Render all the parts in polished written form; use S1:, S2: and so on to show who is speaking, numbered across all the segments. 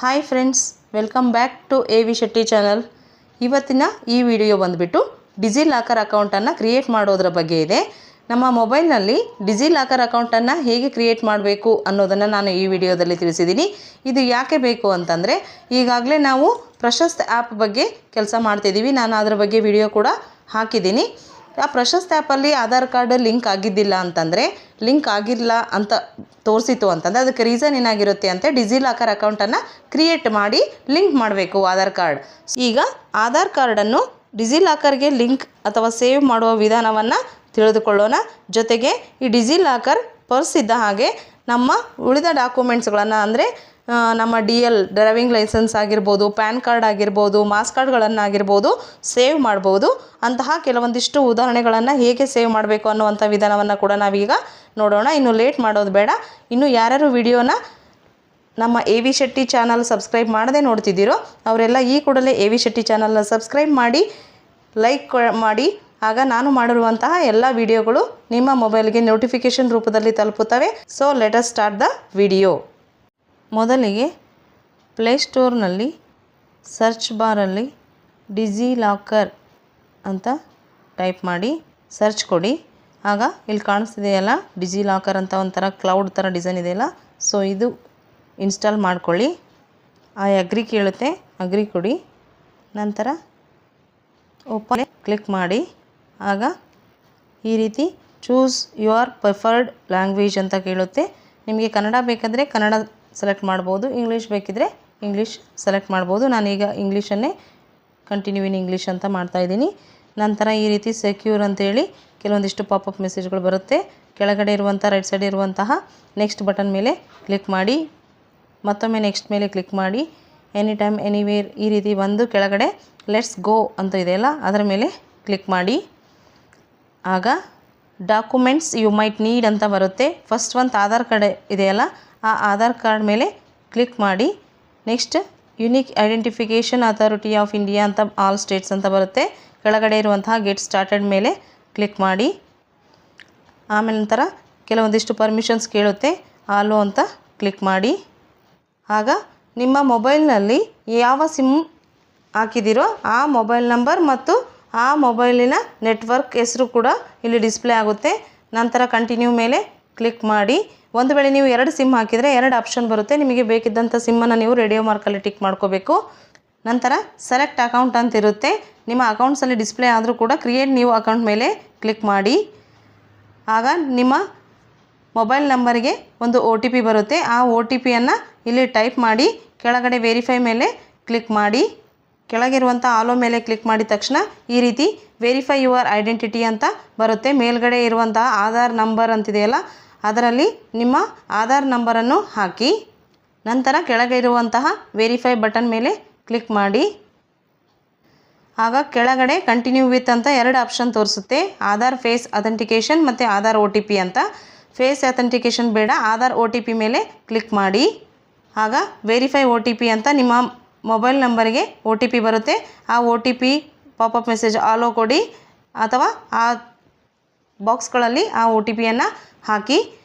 S1: Hi friends, welcome back to A V. Shetty channel. ಇವತ್ತಿನ ಈ video ಬಂದುಬಿಟ್ಟು ಡಿಜಿಲಾಕರ್ ಅಕೌಂಟನ್ನು ಕ್ರಿಯೇಟ್ ಮಾಡೋದ್ರ ಬಗ್ಗೆ ಇದೆ. ನಮ್ಮ ಮೊಬೈಲ್ನಲ್ಲಿ ಡಿಜಿಲಾಕರ್ ಅಕೌಂಟನ್ನು ಹೇಗೆ ಕ್ರಿಯೇಟ್ ಮಾಡಬೇಕು ಅನ್ನೋದನ್ನು ನಾನು ಈ ವಿಡಿಯೋದಲ್ಲಿ ತಿಳಿಸಿದ್ದೀನಿ. ಇದು ಯಾಕೆ ಬೇಕು ಅಂತಂದರೆ, ಈಗಾಗಲೇ ನಾವು ಪ್ರಶಸ್ತ್ ಆ್ಯಪ್ ಬಗ್ಗೆ ಕೆಲಸ ಮಾಡ್ತಿದ್ದೀವಿ. ನಾನು ಅದರ ಬಗ್ಗೆ ವಿಡಿಯೋ ಕೂಡ ಹಾಕಿದ್ದೀನಿ. ಆ ಪ್ರಶಸ್ತ್ ಆ್ಯಪಲ್ಲಿ ಆಧಾರ್ ಕಾರ್ಡ್ ಲಿಂಕ್ ಆಗಿದ್ದಿಲ್ಲ ಅಂತಂದರೆ, ಲಿಂಕ್ ಆಗಿಲ್ಲ ಅಂತ ತೋರಿಸಿತು ಅಂತಂದರೆ ಅದಕ್ಕೆ ರೀಸನ್ ಏನಾಗಿರುತ್ತೆ ಅಂತ ಡಿಜಿಲಾಕರ್ ಅಕೌಂಟನ್ನು ಕ್ರಿಯೇಟ್ ಮಾಡಿ ಲಿಂಕ್ ಮಾಡಬೇಕು ಆಧಾರ್ ಕಾರ್ಡ್. ಈಗ ಆಧಾರ್ ಕಾರ್ಡನ್ನು ಡಿಜಿಲಾಕರ್ಗೆ ಲಿಂಕ್ ಅಥವಾ ಸೇವ್ ಮಾಡುವ ವಿಧಾನವನ್ನು ತಿಳಿದುಕೊಳ್ಳೋಣ. ಜೊತೆಗೆ ಈ ಡಿಜಿಲಾಕರ್ ಪರ್ಸ್ ಇದ್ದ ಹಾಗೆ ನಮ್ಮ ಉಳಿದ ಡಾಕ್ಯುಮೆಂಟ್ಸ್ಗಳನ್ನು ಅಂದರೆ ನಮ್ಮ DL ಡ್ರೈವಿಂಗ್ ಲೈಸೆನ್ಸ್ ಆಗಿರ್ಬೋದು, ಪ್ಯಾನ್ ಕಾರ್ಡ್ ಆಗಿರ್ಬೋದು, ಮಾಸ್ ಕಾರ್ಡ್ಗಳನ್ನಾಗಿರ್ಬೋದು ಸೇವ್ ಮಾಡ್ಬೋದು. ಅಂತಹ ಕೆಲವೊಂದಿಷ್ಟು ಉದಾಹರಣೆಗಳನ್ನು ಹೇಗೆ ಸೇವ್ ಮಾಡಬೇಕು ಅನ್ನುವಂಥ ವಿಧಾನವನ್ನು ಕೂಡ ನಾವೀಗ ನೋಡೋಣ. ಇನ್ನು ಲೇಟ್ ಮಾಡೋದು ಬೇಡ. ಇನ್ನು ಯಾರ್ಯಾರು ವಿಡಿಯೋನ ನಮ್ಮ ಎ.ವಿ. ಶೆಟ್ಟಿ ಚಾನಲ್ ಸಬ್ಸ್ಕ್ರೈಬ್ ಮಾಡದೆ ನೋಡ್ತಿದ್ದೀರೋ ಅವರೆಲ್ಲ ಈ ಕೂಡಲೇ ಎ.ವಿ. ಶೆಟ್ಟಿ ಚಾನಲ್ನ ಸಬ್ಸ್ಕ್ರೈಬ್ ಮಾಡಿ, ಲೈಕ್ ಮಾಡಿ. ಆಗ ನಾನು ಮಾಡಿರುವಂತಹ ಎಲ್ಲ ವಿಡಿಯೋಗಳು ನಿಮ್ಮ ಮೊಬೈಲ್ಗೆ ನೋಟಿಫಿಕೇಷನ್ ರೂಪದಲ್ಲಿ ತಲುಪುತ್ತವೆ. So let us start the video. ಮೊದಲಿಗೆ ಪ್ಲೇಸ್ಟೋರ್ನಲ್ಲಿ ಸರ್ಚ್ ಬಾರಲ್ಲಿ ಡಿಜಿಲಾಕರ್ ಅಂತ ಟೈಪ್ ಮಾಡಿ ಸರ್ಚ್ ಕೊಡಿ. ಆಗ ಇಲ್ಲಿ ಕಾಣಿಸ್ತಿದೆಯಲ್ಲ ಡಿಜಿಲಾಕರ್ ಅಂತ ಒಂಥರ ಕ್ಲೌಡ್ ಥರ ಡಿಸೈನ್ ಇದೆಯಲ್ಲ, ಸೊ ಇದು ಇನ್ಸ್ಟಾಲ್ ಮಾಡ್ಕೊಳ್ಳಿ. ಅಗ್ರಿ ಕೇಳುತ್ತೆ, ಅಗ್ರಿ ಕೊಡಿ. ನಂತರ ಓಪನ್ ಕ್ಲಿಕ್ ಮಾಡಿ. ಆಗ ಈ ರೀತಿ ಚೂಸ್ ಯುವರ್ ಪ್ರಿಫರ್ಡ್ ಲ್ಯಾಂಗ್ವೇಜ್ ಅಂತ ಕೇಳುತ್ತೆ. ನಿಮಗೆ ಕನ್ನಡ ಬೇಕಾದರೆ ಕನ್ನಡ ಸೆಲೆಕ್ಟ್ ಮಾಡ್ಬೋದು, ಇಂಗ್ಲೀಷ್ ಬೇಕಿದ್ದರೆ ಇಂಗ್ಲೀಷ್ ಸೆಲೆಕ್ಟ್ ಮಾಡ್ಬೋದು. ನಾನೀಗ ಇಂಗ್ಲೀಷನ್ನೇ ಕಂಟಿನ್ಯೂ ಇನ್ ಇಂಗ್ಲೀಷ್ ಅಂತ ಮಾಡ್ತಾಯಿದ್ದೀನಿ. ನಂತರ ಈ ರೀತಿ ಸೆಕ್ಯೂರ್ ಅಂತೇಳಿ ಕೆಲವೊಂದಿಷ್ಟು ಪಾಪಪ್ ಮೆಸೇಜ್ಗಳು ಬರುತ್ತೆ. ಕೆಳಗಡೆ ಇರುವಂಥ ರೈಟ್ ಸೈಡ್ ಇರುವಂತಹ ನೆಕ್ಸ್ಟ್ ಬಟನ್ ಮೇಲೆ ಕ್ಲಿಕ್ ಮಾಡಿ, ಮತ್ತೊಮ್ಮೆ ನೆಕ್ಸ್ಟ್ ಮೇಲೆ ಕ್ಲಿಕ್ ಮಾಡಿ. ಎನಿ ಟೈಮ್ ಎನಿವೇರ್ ಈ ರೀತಿ ಒಂದು ಕೆಳಗಡೆ ಲೆಟ್ಸ್ ಗೋ ಅಂತ ಇದೆಯಲ್ಲ ಅದರ ಮೇಲೆ ಕ್ಲಿಕ್ ಮಾಡಿ. ಆಗ ಡಾಕ್ಯುಮೆಂಟ್ಸ್ ಯು ಮೈಟ್ ನೀಡ್ ಅಂತ ಬರುತ್ತೆ. ಫಸ್ಟ್ ಒಂದು ಆಧಾರ್ ಕಾರ್ಡ್ ಇದೆಯಲ್ಲ, ಆ ಆಧಾರ್ ಕಾರ್ಡ್ ಮೇಲೆ ಕ್ಲಿಕ್ ಮಾಡಿ. Next unique identification authority of India ಅಂತ ಆಲ್ ಸ್ಟೇಟ್ಸ್ ಅಂತ ಬರುತ್ತೆ. ಕೆಳಗಡೆ ಇರುವಂತಹ ಗೆಟ್ ಸ್ಟಾರ್ಟೆಡ್ ಮೇಲೆ ಕ್ಲಿಕ್ ಮಾಡಿ. ಆಮೇಲೆ ನಂತರ ಕೆಲವೊಂದಿಷ್ಟು ಪರ್ಮಿಷನ್ಸ್ ಕೇಳುತ್ತೆ, ಆಲೋ ಅಂತ ಕ್ಲಿಕ್ ಮಾಡಿ. ಆಗ ನಿಮ್ಮ ಮೊಬೈಲ್ನಲ್ಲಿ ಯಾವ ಸಿಮ್ ಹಾಕಿದ್ದೀರೋ ಆ ಮೊಬೈಲ್ ನಂಬರ್ ಮತ್ತು ಆ ಮೊಬೈಲಿನ ನೆಟ್ವರ್ಕ್ ಹೆಸರು ಕೂಡ ಇಲ್ಲಿ ಡಿಸ್ಪ್ಲೇ ಆಗುತ್ತೆ. ನಂತರ ಕಂಟಿನ್ಯೂ ಮೇಲೆ ಕ್ಲಿಕ್ ಮಾಡಿ. ಒಂದು ವೇಳೆ ನೀವು 2 ಸಿಮ್ ಹಾಕಿದರೆ 2 ಆಪ್ಷನ್ ಬರುತ್ತೆ. ನಿಮಗೆ ಬೇಕಿದ್ದಂಥ ಸಿಮ್ಮನ್ನು ನೀವು ರೇಡಿಯೋ ಮಾರ್ಕಲ್ಲಿ ಟಿಕ್ ಮಾಡ್ಕೋಬೇಕು. ನಂತರ ಸೆಲೆಕ್ಟ್ ಅಕೌಂಟ್ ಅಂತ ಇರುತ್ತೆ. ನಿಮ್ಮ ಅಕೌಂಟ್ಸಲ್ಲಿ ಡಿಸ್ಪ್ಲೇ ಆದರೂ ಕೂಡ ಕ್ರಿಯೇಟ್ ನ್ಯೂ ಅಕೌಂಟ್ ಮೇಲೆ ಕ್ಲಿಕ್ ಮಾಡಿ. ಆಗ ನಿಮ್ಮ ಮೊಬೈಲ್ ನಂಬರಿಗೆ ಒಂದು OTP ಬರುತ್ತೆ. ಆ OTPಯನ್ನು ಇಲ್ಲಿ ಟೈಪ್ ಮಾಡಿ ಕೆಳಗಡೆ ವೆರಿಫೈ ಮೇಲೆ ಕ್ಲಿಕ್ ಮಾಡಿ. ಕೆಳಗಿರುವಂಥ ಆಲೋ ಮೇಲೆ ಕ್ಲಿಕ್ ಮಾಡಿದ ತಕ್ಷಣ ಈ ರೀತಿ ವೆರಿಫೈ ಯುವರ್ ಐಡೆಂಟಿಟಿ ಅಂತ ಬರುತ್ತೆ. ಮೇಲ್ಗಡೆ ಇರುವಂತಹ ಆಧಾರ್ ನಂಬರ್ ಅಂತಿದೆಯಲ್ಲ ಅದರಲ್ಲಿ ನಿಮ್ಮ ಆಧಾರ್ ನಂಬರನ್ನು ಹಾಕಿ. ನಂತರ ಕೆಳಗೆ ಇರುವಂತಹ ವೆರಿಫೈ ಬಟನ್ ಮೇಲೆ ಕ್ಲಿಕ್ ಮಾಡಿ. ಆಗ ಕೆಳಗಡೆ ಕಂಟಿನ್ಯೂ ವಿತ್ ಅಂತ 2 ಆಪ್ಷನ್ ತೋರಿಸುತ್ತೆ, ಆಧಾರ್ ಫೇಸ್ ಅಥೆಂಟಿಕೇಷನ್ ಮತ್ತು ಆಧಾರ್ OTP ಅಂತ. ಫೇಸ್ ಅಥೆಂಟಿಕೇಷನ್ ಬೇಡ, ಆಧಾರ್ OTP ಮೇಲೆ ಕ್ಲಿಕ್ ಮಾಡಿ. ಆಗ ವೆರಿಫೈ OTP ಅಂತ ನಿಮ್ಮ ಮೊಬೈಲ್ ನಂಬರಿಗೆ OTP ಬರುತ್ತೆ. ಆ OTP ಪಾಪಪ್ ಮೆಸೇಜ್ ಆಲೋ ಕೊಡಿ ಅಥವಾ ಆ ಬಾಕ್ಸ್ಗಳಲ್ಲಿ ಆ OTPಯನ್ನು ಹಾಕಿ.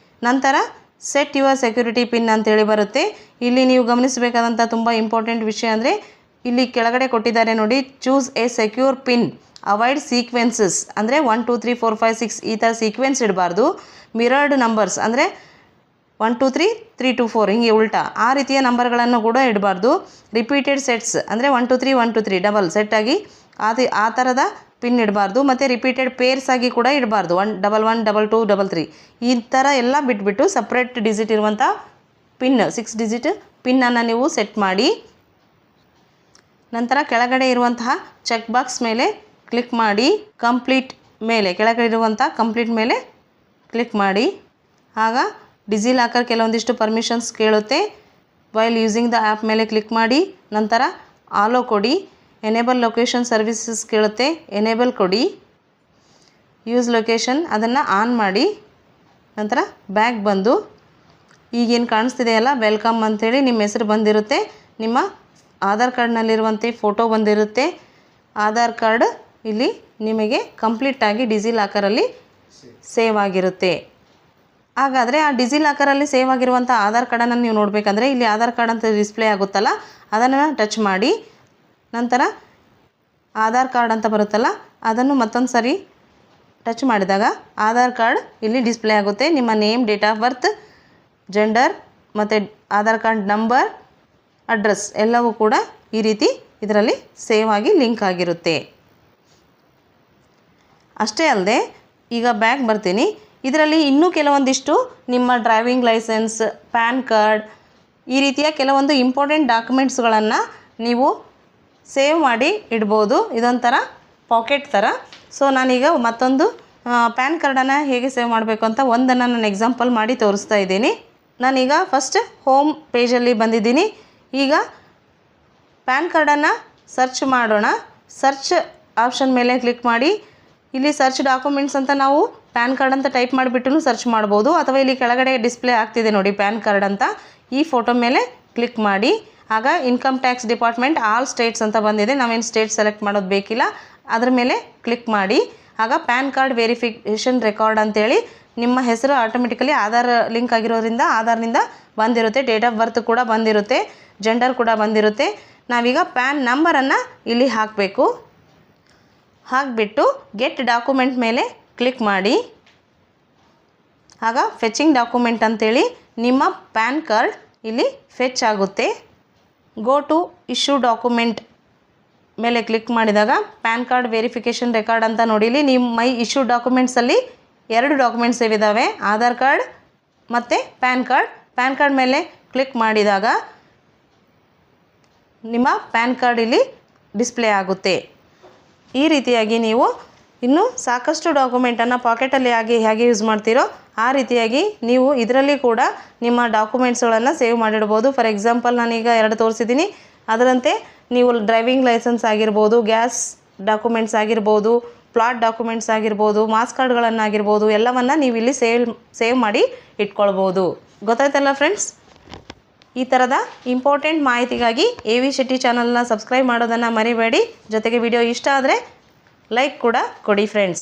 S1: ನಂತರ ಸೆಟ್ ಯುವರ್ ಸೆಕ್ಯೂರಿಟಿ ಪಿನ್ ಅಂತೇಳಿ ಬರುತ್ತೆ. ಇಲ್ಲಿ ನೀವು ಗಮನಿಸಬೇಕಾದಂಥ ತುಂಬ ಇಂಪಾರ್ಟೆಂಟ್ ವಿಷಯ ಅಂದರೆ ಇಲ್ಲಿ ಕೆಳಗಡೆ ಕೊಟ್ಟಿದ್ದಾರೆ ನೋಡಿ, choose A secure pin, avoid sequences ಅಂದರೆ 1 2 3 4 5 6 ಈ ಥರ ಸೀಕ್ವೆನ್ಸ್ ಇಡಬಾರ್ದು. ಮಿರರ್ಡ್ ನಂಬರ್ಸ್ ಅಂದರೆ 1 2 3 3 2 4 ಹಿಂಗೆ ಉಲ್ಟಾ ಆ ರೀತಿಯ ನಂಬರ್ಗಳನ್ನು ಕೂಡ ಇಡಬಾರ್ದು. ರಿಪೀಟೆಡ್ ಸೆಟ್ಸ್ ಅಂದರೆ 1 2 3 1 2 3 ಡಬಲ್ ಸೆಟ್ಟಾಗಿ ಆ ಥರದ ಪಿನ್ ಇಡಬಾರ್ದು. ಮತ್ತು ರಿಪೀಟೆಡ್ ಪೇರ್ಸ್ ಆಗಿ ಕೂಡ ಇಡಬಾರ್ದು. 1 1 1 2 2 3 3 ಈ ಥರ ಎಲ್ಲ ಬಿಟ್ಬಿಟ್ಟು ಸಪ್ರೇಟ್ ಡಿಜಿಟ್ ಇರುವಂಥ ಪಿನ್ 6 ಡಿಜಿಟ್ ಪಿನ್ನನ್ನು ನೀವು ಸೆಟ್ ಮಾಡಿ. ನಂತರ ಕೆಳಗಡೆ ಇರುವಂತಹ ಚೆಕ್ ಬಾಕ್ಸ್ ಮೇಲೆ ಕ್ಲಿಕ್ ಮಾಡಿ. ಕಂಪ್ಲೀಟ್ ಮೇಲೆ ಕೆಳಗಡೆ ಇರುವಂಥ ಕಂಪ್ಲೀಟ್ ಮೇಲೆ ಕ್ಲಿಕ್ ಮಾಡಿ. ಆಗ ಡಿಜಿಲಾಕರ್ ಕೆಲವೊಂದಿಷ್ಟು ಪರ್ಮಿಷನ್ಸ್ ಕೇಳುತ್ತೆ. ವೈಲ್ ಯೂಸಿಂಗ್ ದ ಆ್ಯಪ್ ಮೇಲೆ ಕ್ಲಿಕ್ ಮಾಡಿ. ನಂತರ ಆಲೋ ಕೊಡಿ. ಎನೇಬಲ್ ಲೊಕೇಶನ್ ಸರ್ವಿಸಸ್ ಕೇಳುತ್ತೆ, ಎನೇಬಲ್ ಕೊಡಿ. ಯೂಸ್ ಲೊಕೇಶನ್ ಅದನ್ನು ಆನ್ ಮಾಡಿ. ನಂತರ ಬ್ಯಾಕ್ ಬಂದು ಈಗೇನು ಕಾಣಿಸ್ತಿದೆಯಲ್ಲ ವೆಲ್ಕಮ್ ಅಂಥೇಳಿ ನಿಮ್ಮ ಹೆಸರು ಬಂದಿರುತ್ತೆ. ನಿಮ್ಮ ಆಧಾರ್ ಕಾರ್ಡ್ನಲ್ಲಿರುವಂತೆ ಫೋಟೋ ಬಂದಿರುತ್ತೆ. ಆಧಾರ್ ಕಾರ್ಡ್ ಇಲ್ಲಿ ನಿಮಗೆ ಕಂಪ್ಲೀಟಾಗಿ ಡಿಜಿಲಾಕರಲ್ಲಿ ಸೇವ್ ಆಗಿರುತ್ತೆ. ಹಾಗಾದರೆ ಆ ಡಿಜಿಲಾಕರಲ್ಲಿ ಸೇವ್ ಆಗಿರುವಂಥ ಆಧಾರ್ ಕಾರ್ಡನ್ನು ನೀವು ನೋಡಬೇಕಂದ್ರೆ ಇಲ್ಲಿ ಆಧಾರ್ ಕಾರ್ಡ್ ಅಂತ ಡಿಸ್ಪ್ಲೇ ಆಗುತ್ತಲ್ಲ ಅದನ್ನು ಟಚ್ ಮಾಡಿ, ನಂತರ ಆಧಾರ್ ಕಾರ್ಡ್ ಅಂತ ಬರುತ್ತಲ್ಲ ಅದನ್ನು ಮತ್ತೊಂದು ಸರಿ ಟಚ್ ಮಾಡಿದಾಗ ಆಧಾರ್ ಕಾರ್ಡ್ ಇಲ್ಲಿ ಡಿಸ್ಪ್ಲೇ ಆಗುತ್ತೆ. ನಿಮ್ಮ name, date of birth, gender ಮತ್ತು ಆಧಾರ್ ಕಾರ್ಡ್ ನಂಬರ್, ಅಡ್ರೆಸ್ ಎಲ್ಲವೂ ಕೂಡ ಈ ರೀತಿ ಇದರಲ್ಲಿ ಸೇವ್ ಆಗಿ ಲಿಂಕ್ ಆಗಿರುತ್ತೆ. ಅಷ್ಟೇ ಅಲ್ಲದೆ ಈಗ ಬ್ಯಾಕ್ ಬರ್ತೀನಿ. ಇದರಲ್ಲಿ ಇನ್ನೂ ಕೆಲವೊಂದಿಷ್ಟು ನಿಮ್ಮ ಡ್ರೈವಿಂಗ್ ಲೈಸೆನ್ಸ್, ಪ್ಯಾನ್ ಕಾರ್ಡ್ ಈ ರೀತಿಯ ಕೆಲವೊಂದು ಇಂಪಾರ್ಟೆಂಟ್ ಡಾಕ್ಯುಮೆಂಟ್ಸ್ಗಳನ್ನು ನೀವು ಸೇವ್ ಮಾಡಿ ಇಡ್ಬೋದು. ಇದೊಂಥರ ಪಾಕೆಟ್ ಥರ. ಸೊ ನಾನೀಗ ಮತ್ತೊಂದು ಪ್ಯಾನ್ ಕಾರ್ಡನ್ನು ಹೇಗೆ ಸೇವ್ ಮಾಡಬೇಕು ಅಂತ ಒಂದನ್ನು ನಾನು ಎಕ್ಸಾಂಪಲ್ ಮಾಡಿ ತೋರಿಸ್ತಾ ಇದ್ದೀನಿ. ನಾನೀಗ ಫಸ್ಟ್ ಹೋಮ್ ಪೇಜಲ್ಲಿ ಬಂದಿದ್ದೀನಿ. ಈಗ ಪ್ಯಾನ್ ಕಾರ್ಡನ್ನು ಸರ್ಚ್ ಮಾಡೋಣ. ಸರ್ಚ್ ಆಪ್ಷನ್ ಮೇಲೆ ಕ್ಲಿಕ್ ಮಾಡಿ. ಇಲ್ಲಿ ಸರ್ಚ್ ಡಾಕ್ಯುಮೆಂಟ್ಸ್ ಅಂತ ನಾವು ಪ್ಯಾನ್ ಕಾರ್ಡ್ ಅಂತ ಟೈಪ್ ಮಾಡಿಬಿಟ್ಟು ಸರ್ಚ್ ಮಾಡ್ಬೋದು, ಅಥವಾ ಇಲ್ಲಿ ಕೆಳಗಡೆ ಡಿಸ್ಪ್ಲೇ ಆಗ್ತಿದೆ ನೋಡಿ ಪ್ಯಾನ್ ಕಾರ್ಡ್ ಅಂತ, ಈ ಫೋಟೋ ಮೇಲೆ ಕ್ಲಿಕ್ ಮಾಡಿ. ಆಗ income tax department all States ಅಂತ ಬಂದಿದೆ. ನಾವೇನು ಸ್ಟೇಟ್ ಸೆಲೆಕ್ಟ್ ಮಾಡೋದು ಬೇಕಿಲ್ಲ. ಅದರ ಮೇಲೆ ಕ್ಲಿಕ್ ಮಾಡಿ. ಆಗ ಪ್ಯಾನ್ ಕಾರ್ಡ್ ವೆರಿಫಿಕೇಷನ್ ರೆಕಾರ್ಡ್ ಅಂತೇಳಿ ನಿಮ್ಮ ಹೆಸರು ಆಟೋಮೆಟಿಕಲಿ ಆಧಾರ್ ಲಿಂಕ್ ಆಗಿರೋದ್ರಿಂದ ಆಧಾರ್ನಿಂದ ಬಂದಿರುತ್ತೆ. ಡೇಟ್ ಆಫ್ ಬರ್ತ್ ಕೂಡ ಬಂದಿರುತ್ತೆ, ಜೆಂಡರ್ ಕೂಡ ಬಂದಿರುತ್ತೆ. ನಾವೀಗ ಪ್ಯಾನ್ ನಂಬರನ್ನು ಇಲ್ಲಿ ಹಾಕಬೇಕು. ಹಾಕಿಬಿಟ್ಟು ಗೆಟ್ ಡಾಕ್ಯುಮೆಂಟ್ ಮೇಲೆ ಕ್ಲಿಕ್ ಮಾಡಿ. ಆಗ ಫೆಚಿಂಗ್ ಡಾಕ್ಯುಮೆಂಟ್ ಅಂತೇಳಿ ನಿಮ್ಮ ಪ್ಯಾನ್ ಕಾರ್ಡ್ ಇಲ್ಲಿ ಫೆಚ್ ಆಗುತ್ತೆ. ಗೋ ಟು ಇಶ್ಯೂ ಡಾಕ್ಯುಮೆಂಟ್ ಮೇಲೆ ಕ್ಲಿಕ್ ಮಾಡಿದಾಗ ಪ್ಯಾನ್ ಕಾರ್ಡ್ ವೆರಿಫಿಕೇಷನ್ ರೆಕಾರ್ಡ್ ಅಂತ ನೋಡಿಲಿ ನಿಮ್ಮ ಮೈ ಇಶ್ಯೂ ಡಾಕ್ಯುಮೆಂಟ್ಸಲ್ಲಿ 2 ಡಾಕ್ಯುಮೆಂಟ್ಸ್ ಇದ್ದಾವೆ, ಆಧಾರ್ ಕಾರ್ಡ್ ಮತ್ತು ಪ್ಯಾನ್ ಕಾರ್ಡ್. ಪ್ಯಾನ್ ಕಾರ್ಡ್ ಮೇಲೆ ಕ್ಲಿಕ್ ಮಾಡಿದಾಗ ನಿಮ್ಮ ಪ್ಯಾನ್ ಕಾರ್ಡ್ ಇಲ್ಲಿ ಡಿಸ್ಪ್ಲೇ ಆಗುತ್ತೆ. ಈ ರೀತಿಯಾಗಿ ನೀವು ಇನ್ನೂ ಸಾಕಷ್ಟು ಡಾಕ್ಯುಮೆಂಟನ್ನು ಪಾಕೆಟಲ್ಲಿ ಹೇಗೆ ಯೂಸ್ ಮಾಡ್ತೀರೋ ಆ ರೀತಿಯಾಗಿ ನೀವು ಇದರಲ್ಲಿ ಕೂಡ ನಿಮ್ಮ ಡಾಕ್ಯುಮೆಂಟ್ಸ್ಗಳನ್ನು ಸೇವ್ ಮಾಡಿಡ್ಬೋದು. ಫಾರ್ ಎಕ್ಸಾಂಪಲ್ ನಾನೀಗ 2 ತೋರಿಸಿದ್ದೀನಿ. ಅದರಂತೆ ನೀವು ಡ್ರೈವಿಂಗ್ ಲೈಸೆನ್ಸ್ ಆಗಿರ್ಬೋದು, ಗ್ಯಾಸ್ ಡಾಕ್ಯುಮೆಂಟ್ಸ್ ಆಗಿರ್ಬೋದು, ಪ್ಲಾಟ್ ಡಾಕ್ಯುಮೆಂಟ್ಸ್ ಆಗಿರ್ಬೋದು, ಮಾಸ್ ಕಾರ್ಡ್ಗಳನ್ನಾಗಿರ್ಬೋದು, ಎಲ್ಲವನ್ನು ನೀವು ಇಲ್ಲಿ ಸೇವ್ ಮಾಡಿ ಇಟ್ಕೊಳ್ಬೋದು. ಗೊತ್ತಾಯ್ತಲ್ಲ ಫ್ರೆಂಡ್ಸ್? ಈ ಥರದ ಇಂಪಾರ್ಟೆಂಟ್ ಮಾಹಿತಿಗಾಗಿ AV ಶೆಟ್ಟಿ ಚಾನಲ್ನ ಸಬ್ಸ್ಕ್ರೈಬ್ ಮಾಡೋದನ್ನು ಮರಿಬೇಡಿ. ಜೊತೆಗೆ ವಿಡಿಯೋ ಇಷ್ಟ ಆದರೆ ಲೈಕ್ ಕೂಡ ಕೊಡಿ ಫ್ರೆಂಡ್ಸ್.